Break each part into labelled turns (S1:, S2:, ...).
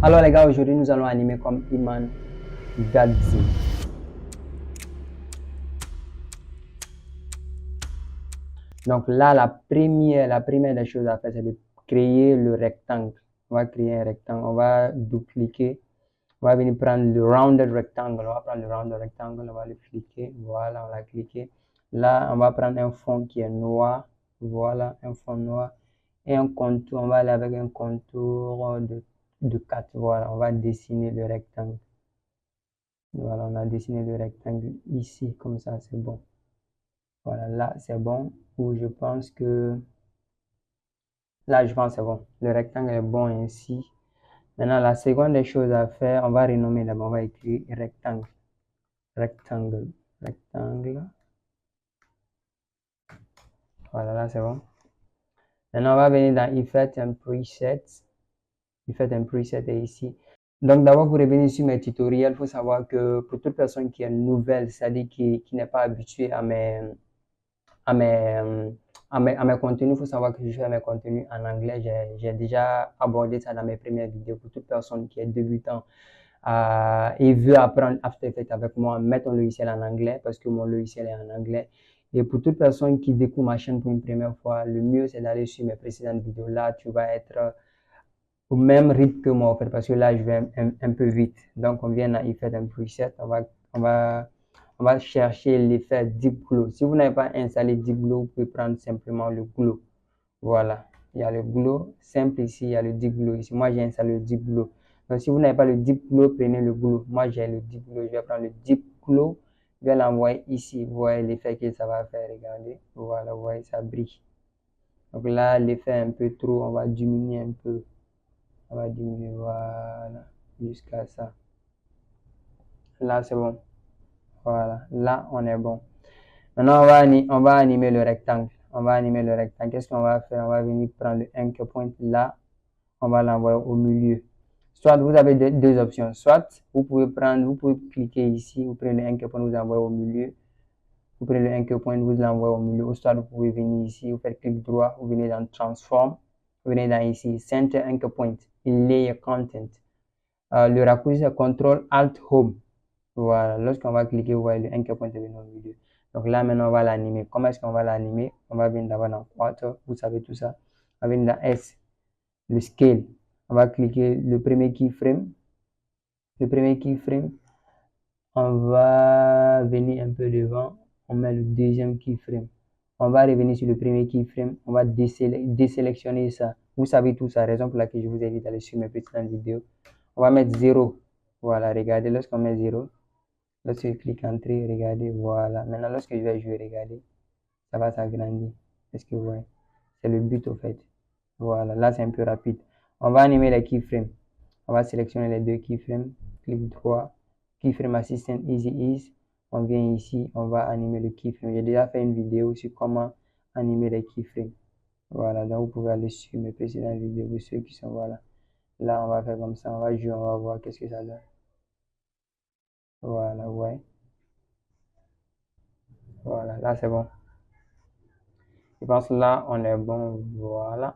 S1: Alors les gars, aujourd'hui nous allons animer comme Iman Gadzi. Donc là, la première des choses à faire, c'est de créer le rectangle. On va créer un rectangle, on va double-cliquer, on va venir prendre le rounded rectangle, on va prendre le rounded rectangle, on va le cliquer, voilà, on l'a cliqué. Là, on va prendre un fond qui est noir, voilà, un fond noir, et un contour, on va aller avec un contour de 4, voilà, on va dessiner le rectangle. Voilà, on a dessiné le rectangle ici, comme ça, c'est bon. Voilà, là, c'est bon. Ou je pense que... Là, je pense que c'est bon. Le rectangle est bon ainsi. Maintenant, la seconde des choses à faire, on va renommer d'abord, on va écrire rectangle. Rectangle. Rectangle. Voilà, là, c'est bon. Maintenant, on va venir dans Effect and Presets. Effect and Preset est ici. Donc, d'abord, pour revenir sur mes tutoriels, il faut savoir que pour toute personne qui est nouvelle, c'est-à-dire qui n'est pas habituée à à mes, à mes contenus. Il faut savoir que je fais mes contenus en anglais. J'ai déjà abordé ça dans mes premières vidéos. Pour toute personne qui est débutant et veut apprendre After Effects avec moi, mettre ton logiciel en anglais parce que mon logiciel est en anglais. Et pour toute personne qui découvre ma chaîne pour une première fois, le mieux c'est d'aller sur mes précédentes vidéos. Là, tu vas être au même rythme que moi, en fait, parce que là, je vais un peu vite. Donc, on vient à Effect and Preset. On va, on va chercher l'effet Deep Glow. Si vous n'avez pas installé Deep Glow, vous pouvez prendre simplement le Glow. Voilà. Il y a le Glow simple ici, il y a le Deep Glow ici. Moi, j'ai installé le Deep Glow. Donc, si vous n'avez pas le Deep Glow, prenez le Glow. Moi, j'ai le Deep Glow. Je vais prendre le Deep Glow. Je vais l'envoyer ici. Vous voyez l'effet que ça va faire. Regardez. Voilà, vous voyez, ça brille. Donc là, l'effet est un peu trop. On va diminuer un peu. On va diminuer, voilà, jusqu'à ça. Là, c'est bon. Voilà, là, on est bon. Maintenant, on va animer le rectangle. On va animer le rectangle. Qu'est-ce qu'on va faire? On va venir prendre le anchor point là. On va l'envoyer au milieu. Soit vous avez deux options. Soit vous pouvez cliquer ici, vous prenez le anchor point, vous envoyez au milieu. Vous prenez le anchor point, vous l'envoyez au milieu. Ou soit vous pouvez venir ici, vous faites clic droit, vous venez dans Transform, vous venez dans ici, Center Anchor Point, Layer Content. Le raccourci c'est CTRL ALT HOME. Voilà, lorsqu'on va cliquer, vous voyez le anchor point est venu au milieu. Donc là, maintenant, on va l'animer. Comment est-ce qu'on va l'animer? On va venir d'abord dans Quarter, vous savez tout ça. On va venir dans S, le Scale. On va cliquer le premier keyframe. Le premier keyframe, on va venir un peu devant. On met le deuxième keyframe. On va revenir sur le premier keyframe. On va désélectionner ça. Vous savez tout ça, raison pour laquelle je vous invite à aller sur mes précédentes vidéos. On va mettre 0. Voilà, regardez, lorsqu'on met 0, lorsque je clique entrée, regardez, voilà. Maintenant, lorsque je vais jouer, regardez, ça va s'agrandir. Est-ce que vous voyez? C'est le but, au fait. Voilà, là, c'est un peu rapide. On va animer les keyframes. On va sélectionner les deux keyframes. Clic droit. Keyframe Assistant Easy Ease. On vient ici, on va animer le keyframe. J'ai déjà fait une vidéo sur comment animer les keyframes. Voilà, donc vous pouvez aller sur mes précédentes vidéos, pour ceux qui sont, voilà. Là, on va faire comme ça, on va jouer, on va voir qu'est-ce que ça donne. Voilà, ouais. Voilà, là, c'est bon. Je pense que là, on est bon, voilà.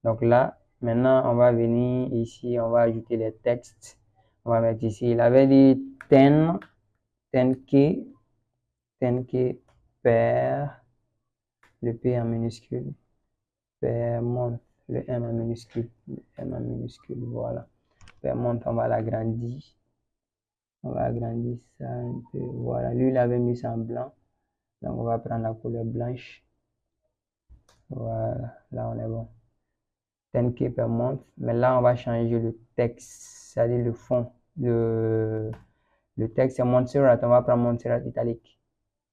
S1: Donc là, maintenant, on va venir ici, on va ajouter les textes. On va mettre ici, il avait dit 10, 10K, 10K per, le P en minuscule, per month, le M en minuscule, voilà. Per month, on va l'agrandir. On va agrandir ça un peu, voilà. Lui, il avait mis ça en blanc. Donc, on va prendre la couleur blanche. Voilà, là, on est bon. 10K per month. Mais là, on va changer le texte, c'est-à-dire le fond. Le texte, c'est Montserrat. On va prendre Montserrat italique.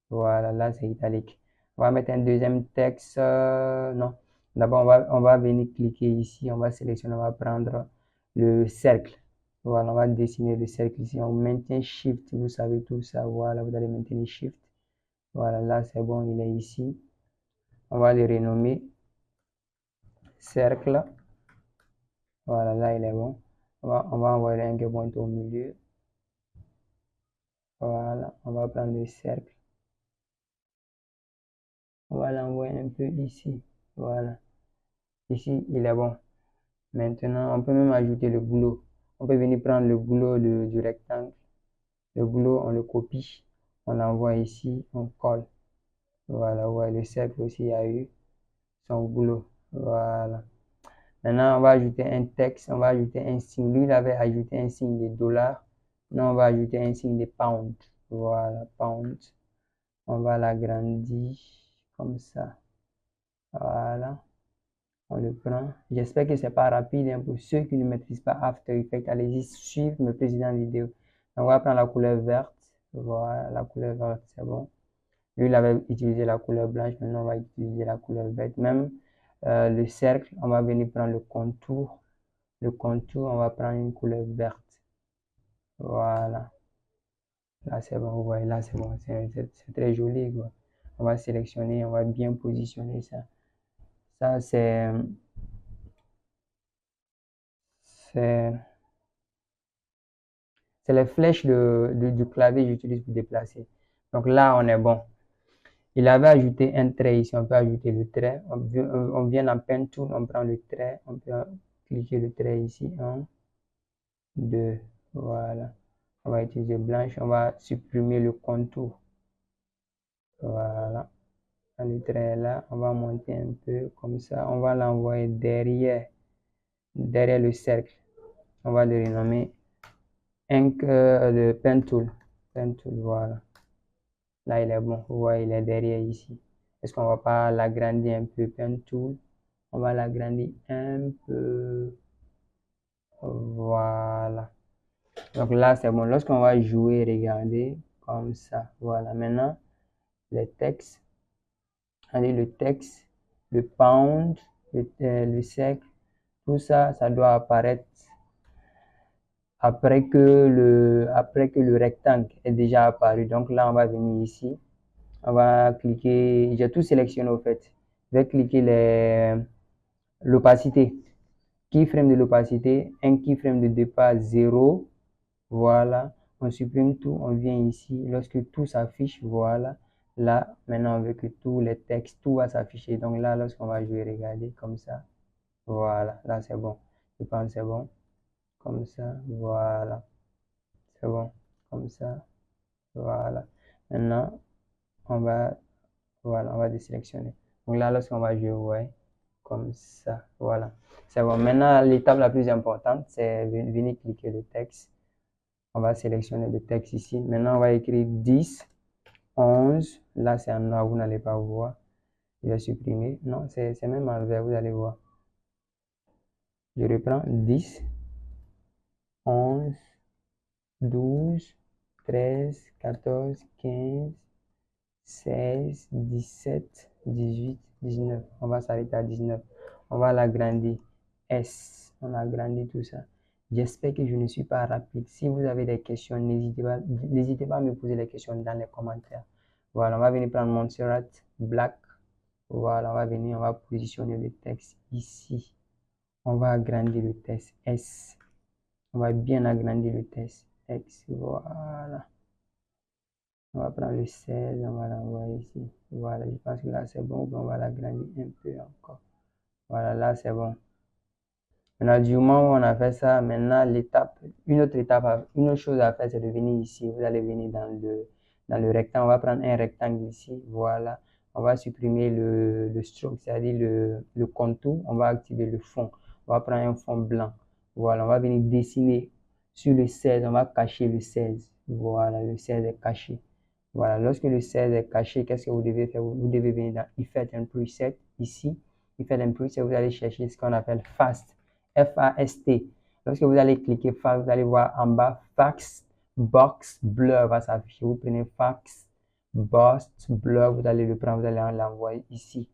S1: Voilà, là, c'est italique. On va mettre un deuxième texte. Non. D'abord, on va venir cliquer ici. On va sélectionner, on va prendre le cercle. Voilà, on va dessiner le cercle ici. On maintient Shift. Vous savez tout ça. Voilà, vous allez maintenir Shift. Voilà, là, c'est bon. Il est ici. On va le renommer cercle. Voilà, là, il est bon. On va envoyer un point au milieu. Voilà, on va prendre le cercle. On va l'envoyer un peu ici. Voilà. Ici, il est bon. Maintenant, on peut même ajouter le glow. on peut venir prendre le boulot du rectangle. Le boulot, on le copie, on l'envoie ici, on colle. Voilà, ouais, le cercle aussi a eu son boulot. Voilà. Maintenant, on va ajouter un texte, on va ajouter un signe. Lui, il avait ajouté un signe de dollar. Maintenant, on va ajouter un signe de pound. Voilà, pound. On va l'agrandir comme ça. Voilà. On le prend. J'espère que c'est pas rapide, hein. Pour ceux qui ne maîtrisent pas After Effects, allez-y suivre mes précédentes vidéos. On va prendre la couleur verte. Voilà, la couleur verte, c'est bon. Lui, il avait utilisé la couleur blanche. Maintenant, on va utiliser la couleur verte. Même le cercle, on va venir prendre le contour. Le contour, on va prendre une couleur verte. Voilà. Là, c'est bon. Vous voyez, là, c'est bon. C'est très joli, quoi. On va sélectionner, on va bien positionner ça. Ça, c'est les flèches du clavier que j'utilise pour déplacer. Donc là, on est bon. Il avait ajouté un trait ici, on peut ajouter le trait. On vient en Pen Tool, on prend le trait, on peut cliquer le trait ici. 1, 2, voilà. On va utiliser blanche, on va supprimer le contour. Voilà. Le trait est là, on va monter un peu comme ça. On va l'envoyer derrière le cercle. On va le renommer le Pen Tool. Pen Tool, voilà. Là, il est bon. Vous voyez, il est derrière ici. Est-ce qu'on va pas l'agrandir un peu? Pen Tool. On va l'agrandir un peu. Voilà. Donc là, c'est bon. Lorsqu'on va jouer, regardez, comme ça. Voilà. Maintenant, les textes. Allez, le texte, le pound, le cercle, tout ça, ça doit apparaître après que le rectangle est déjà apparu. Donc là, on va venir ici. On va cliquer, j'ai tout sélectionné au fait. Je vais cliquer l'opacité. Keyframe de l'opacité, un keyframe de départ 0. Voilà. On supprime tout, on vient ici. Lorsque tout s'affiche, voilà. Là, maintenant, on veut que tous les textes, tout va s'afficher. Donc là, lorsqu'on va jouer, regardez, comme ça. Voilà. Là, c'est bon. Je pense que c'est bon. Comme ça. Voilà. C'est bon. Comme ça. Voilà. Maintenant, on va désélectionner. Donc là, lorsqu'on va jouer, ouais, comme ça, voilà. C'est bon. Maintenant, l'étape la plus importante, c'est venir cliquer le texte. On va sélectionner le texte ici. Maintenant, on va écrire 10, 11. Là, c'est en noir, vous n'allez pas voir. Je vais supprimer. Non, c'est même en vert, vous allez voir. Je reprends 10, 11, 12, 13, 14, 15, 16, 17, 18, 19. On va s'arrêter à 19. On va l'agrandir. S. On agrandit tout ça. J'espère que je ne suis pas rapide. Si vous avez des questions, n'hésitez pas à me poser les questions dans les commentaires. Voilà, on va venir prendre Montserrat Black. Voilà, on va venir, on va positionner le texte ici. On va agrandir le texte S. On va bien agrandir le texte X. Voilà. On va prendre le 16, on va l'envoyer ici. Voilà, je pense que là c'est bon. On va l'agrandir un peu encore. Voilà, là c'est bon. Maintenant, du moment où on a fait ça, maintenant une autre chose à faire, c'est de venir ici. Vous allez venir dans le rectangle. On va prendre un rectangle ici. Voilà. On va supprimer le stroke, c'est-à-dire le contour. On va activer le fond. On va prendre un fond blanc. Voilà, on va venir dessiner sur le 16. On va cacher le 16. Voilà, le 16 est caché. Voilà, lorsque le 16 est caché, qu'est-ce que vous devez faire? Vous devez venir dans Effect and Preset, ici. Effect and Preset, vous allez chercher ce qu'on appelle Fast. F-A-S-T. Lorsque vous allez cliquer Fast, vous allez voir en bas, Fax Box Blur va s'afficher. Vous prenez Fax Box Blur, vous allez le prendre, vous allez l'envoyer ici.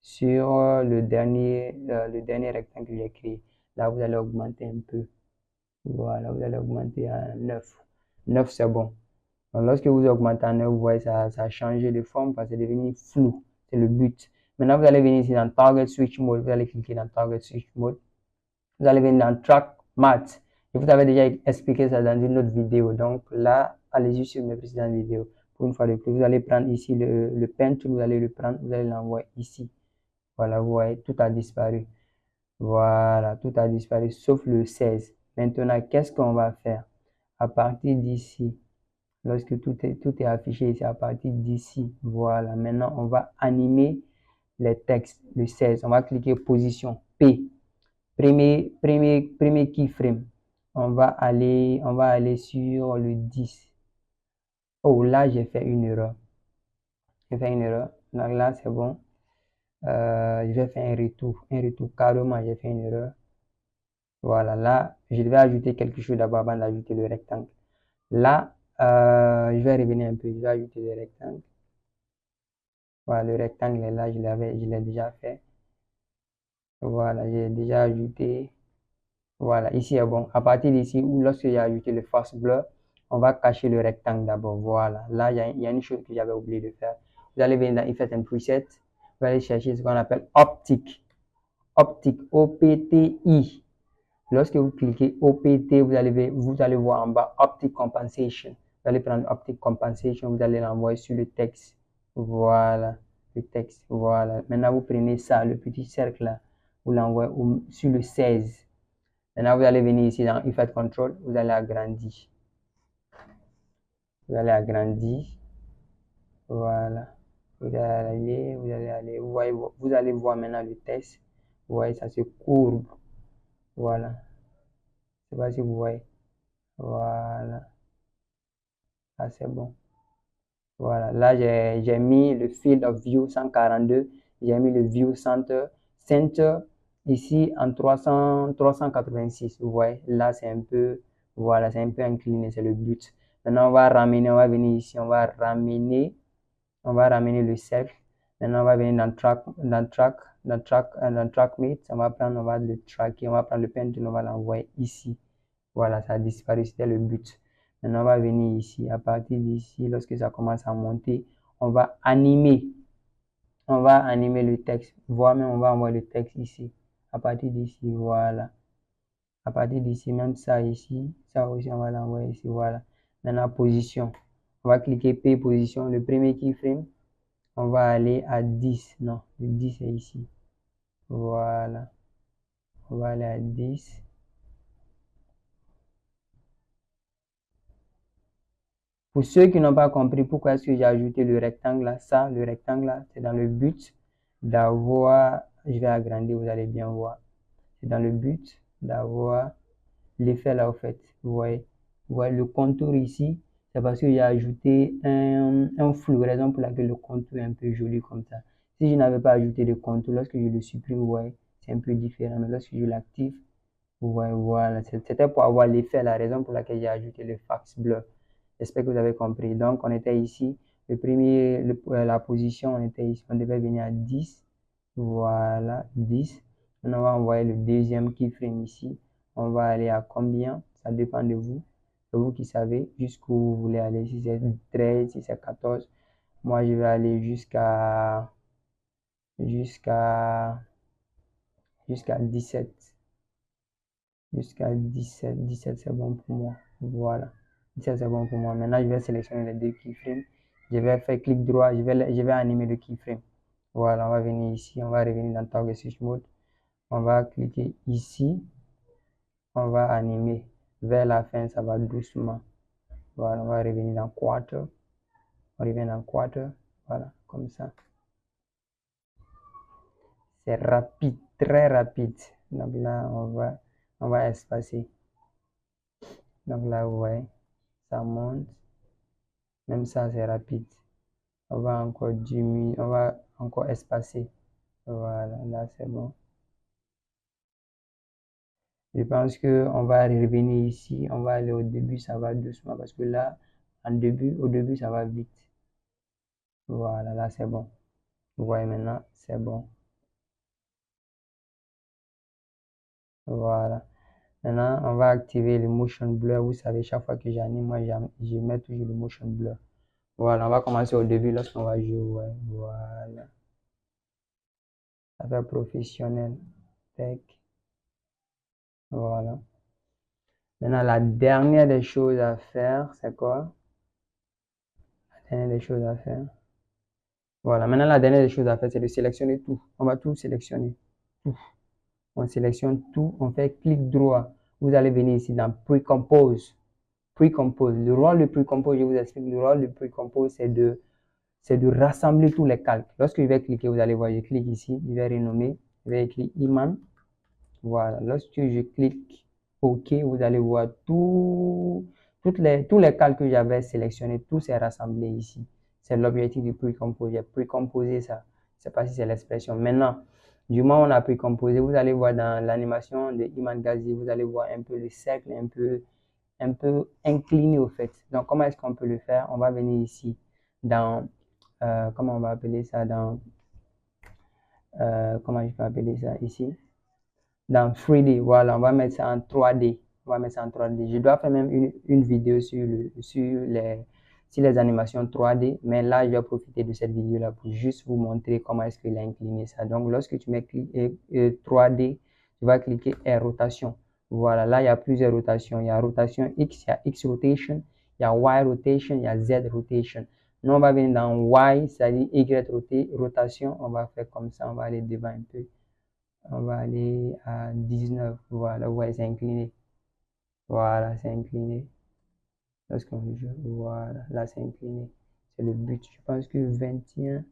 S1: Sur le dernier rectangle que j'ai créé. Là, vous allez augmenter un peu. Voilà, vous allez augmenter à 9. 9, c'est bon. Donc, lorsque vous augmentez en 9, vous voyez, ça a changé de forme parce que c'est devenu flou. C'est le but. Maintenant, vous allez venir ici dans Target Switch Mode. Vous allez cliquer dans Target Switch Mode. Vous allez venir dans Track Matte. Je vous avais déjà expliqué ça dans une autre vidéo. Donc là, allez-y sur mes précédentes vidéos. Pour une fois de plus, vous allez prendre ici le Pen Tool. Vous allez le prendre. Vous allez l'envoyer ici. Voilà, vous voyez, tout a disparu. Voilà, tout a disparu sauf le 16. Maintenant, qu'est-ce qu'on va faire? À partir d'ici, lorsque tout est affiché ici, à partir d'ici, voilà. Maintenant, on va animer les textes, le 16. On va cliquer position P. Premier keyframe. On va aller sur le 10. Oh, là, j'ai fait une erreur. J'ai fait une erreur. Donc là, c'est bon. Je vais faire un retour. Un retour carrément, j'ai fait une erreur. Voilà, là, je devais ajouter quelque chose d'abord avant d'ajouter le rectangle. Là, je vais revenir un peu. Je vais ajouter le rectangle. Voilà, le rectangle est là, je l'ai déjà fait. Voilà, j'ai déjà ajouté. Voilà, ici est bon. À partir d'ici, ou lorsque j'ai ajouté le force blur, on va cacher le rectangle d'abord. Voilà, là, il y a une chose que j'avais oublié de faire. Vous allez venir dans Effect and Preset. Vous allez chercher ce qu'on appelle Optic. Optic, O-P-T-I. Lorsque vous cliquez OPT, vous allez voir en bas Optic Compensation. Vous allez prendre Optic Compensation, vous allez l'envoyer sur le texte. Voilà, le texte. Voilà. Maintenant, vous prenez ça, le petit cercle là, vous l'envoyez sur le 16. Maintenant, vous allez venir ici dans Effect Control, vous allez agrandir. Vous allez agrandir. Voilà. Vous allez aller, vous allez voir maintenant le texte. Vous voyez, ça se courbe. Voilà. Je ne sais pas si vous voyez. Voilà. Ah, c'est bon. Voilà. Là, j'ai mis le field of view 142. J'ai mis le view center ici en 386. Vous voyez, là, c'est un peu, voilà, c'est un peu incliné. C'est le but. Maintenant, on va venir ici. On va ramener le cercle. Maintenant, on va venir dans TrackMate. On va le tracker. On va prendre le pen tool. On va l'envoyer ici. Voilà, ça a disparu. C'était le but. Maintenant, on va venir ici. À partir d'ici, lorsque ça commence à monter, on va animer le texte. Voire même, on va envoyer le texte ici. À partir d'ici, voilà. À partir d'ici, même ça ici, ça aussi, on va l'envoyer ici. Voilà. Maintenant, position. On va cliquer P, position. Le premier keyframe, on va aller à 10. Non, le 10 est ici. Voilà. On va aller à 10. Pour ceux qui n'ont pas compris pourquoi est-ce que j'ai ajouté le rectangle là, le rectangle là, c'est dans le but d'avoir, je vais agrandir, vous allez bien voir. C'est dans le but d'avoir l'effet là, au fait. Vous voyez le contour ici, c'est parce que j'ai ajouté un flou, raison pour laquelle le contour est un peu joli comme ça. Si je n'avais pas ajouté de contour, lorsque je le supprime, vous voyez, c'est un peu différent. Mais lorsque je l'active, vous voyez, voilà, c'était pour avoir l'effet, la raison pour laquelle j'ai ajouté le fax bleu. J'espère que vous avez compris. Donc, on était ici. La position, on était ici. On devait venir à 10. Voilà, 10. Maintenant, on va envoyer le deuxième keyframe ici. On va aller à combien? Ça dépend de vous. C'est vous qui savez jusqu'où vous voulez aller. Si c'est 13, si c'est 14. Moi, je vais aller jusqu'à 17. Jusqu'à 17. 17, c'est bon pour moi. Voilà. 17, c'est bon pour moi. Maintenant, je vais sélectionner les deux keyframes. Je vais faire clic droit. Je vais animer le keyframe. Voilà, on va venir ici. On va revenir dans Toggle Switch Mode. On va cliquer ici. On va animer. Vers la fin, ça va doucement. Voilà, on va revenir dans Quarter. On revient dans Quarter. Voilà, comme ça. C'est rapide, très rapide. Donc là, on va espacer. Donc là, vous voyez, ça monte. Même ça, c'est rapide. On va encore diminuer, on va encore espacer. Voilà, là, c'est bon. Je pense qu'on va revenir ici. On va aller au début, ça va doucement. Parce que là, au début, ça va vite. Voilà, là, c'est bon. Vous voyez maintenant, c'est bon. Voilà. Maintenant, on va activer le motion blur. Vous savez, chaque fois que j'anime, moi, je mets toujours le motion blur. Voilà, on va commencer au début lorsqu'on va jouer. Ouais, voilà. Ça fait professionnel. Tech. Voilà. Maintenant, la dernière des choses à faire, c'est quoi? La dernière des choses à faire. Voilà, maintenant, la dernière des choses à faire, c'est de sélectionner tout. On va tout sélectionner. Tout. On sélectionne tout, on fait clic droit. vous allez venir ici dans Pre-Compose. Pre-Compose. Le rôle de Pre-Compose, je vous explique, le rôle de Pre-Compose, c'est de rassembler tous les calques. Lorsque je vais cliquer, vous allez voir, je clique ici, je vais renommer, je vais écrire Iman. Voilà, lorsque je clique OK, vous allez voir tous les calques que j'avais sélectionnés, tout s'est rassemblé ici. C'est l'objectif du Pre-Compose. J'ai précomposé ça. Je ne sais pas si c'est l'expression. Maintenant, du moment où on a précomposé, vous allez voir dans l'animation de Iman Ghazi, vous allez voir un peu le cercle, un peu incliné au fait. Donc, comment est-ce qu'on peut le faire? On va venir ici dans, comment on va appeler ça? Comment je peux appeler ça ici? Dans 3D, voilà, on va mettre ça en 3D. On va mettre ça en 3D. Je dois faire même une vidéo sur les animations 3D, mais là, je vais profiter de cette vidéo-là pour juste vous montrer comment est-ce qu'il a incliné ça. Donc, lorsque tu mets 3D, tu vas cliquer R rotation. Voilà, là, il y a plusieurs rotations. Il y a rotation X, il y a X rotation, il y a Y rotation, il y a Z rotation. Nous, on va venir dans Y, c'est-à-dire Y rotation. On va faire comme ça, on va aller devant un peu. On va aller à 19. Voilà, ouais, c'est incliné. Voilà, c'est incliné. Lorsqu'on joue, voilà, là, c'est incliné. C'est le but. Je pense que 21,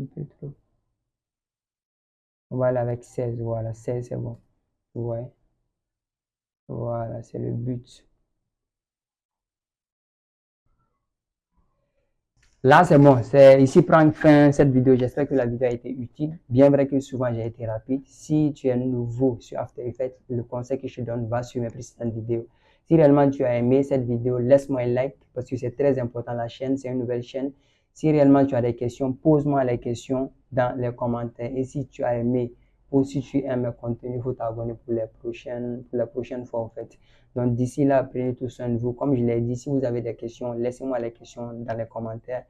S1: un peu trop. On va aller avec 16. Voilà, 16, c'est bon. Ouais. Voilà, c'est le but. Là, c'est bon. C'est ici prend fin cette vidéo. J'espère que la vidéo a été utile. Bien vrai que souvent j'ai été rapide. Si tu es nouveau sur After Effects, le conseil que je te donne, va sur mes précédentes vidéos. Si réellement tu as aimé cette vidéo, laisse-moi un like parce que c'est très important. La chaîne, c'est une nouvelle chaîne. Si réellement tu as des questions, pose-moi les questions dans les commentaires. Et si tu as aimé ou si tu aimes mes contenus, il faut t'abonner pour la prochaine fois en fait. Donc d'ici là, prenez tout soin de vous. Comme je l'ai dit, si vous avez des questions, laissez-moi les questions dans les commentaires.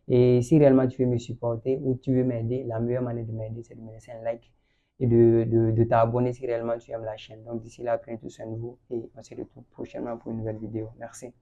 S1: Et si réellement tu veux me supporter ou tu veux m'aider, la meilleure manière de m'aider, c'est de me laisser un like et de t'abonner si réellement tu aimes la chaîne. Donc d'ici là, prenez tout soin de vous et on se retrouve prochainement pour une nouvelle vidéo. Merci.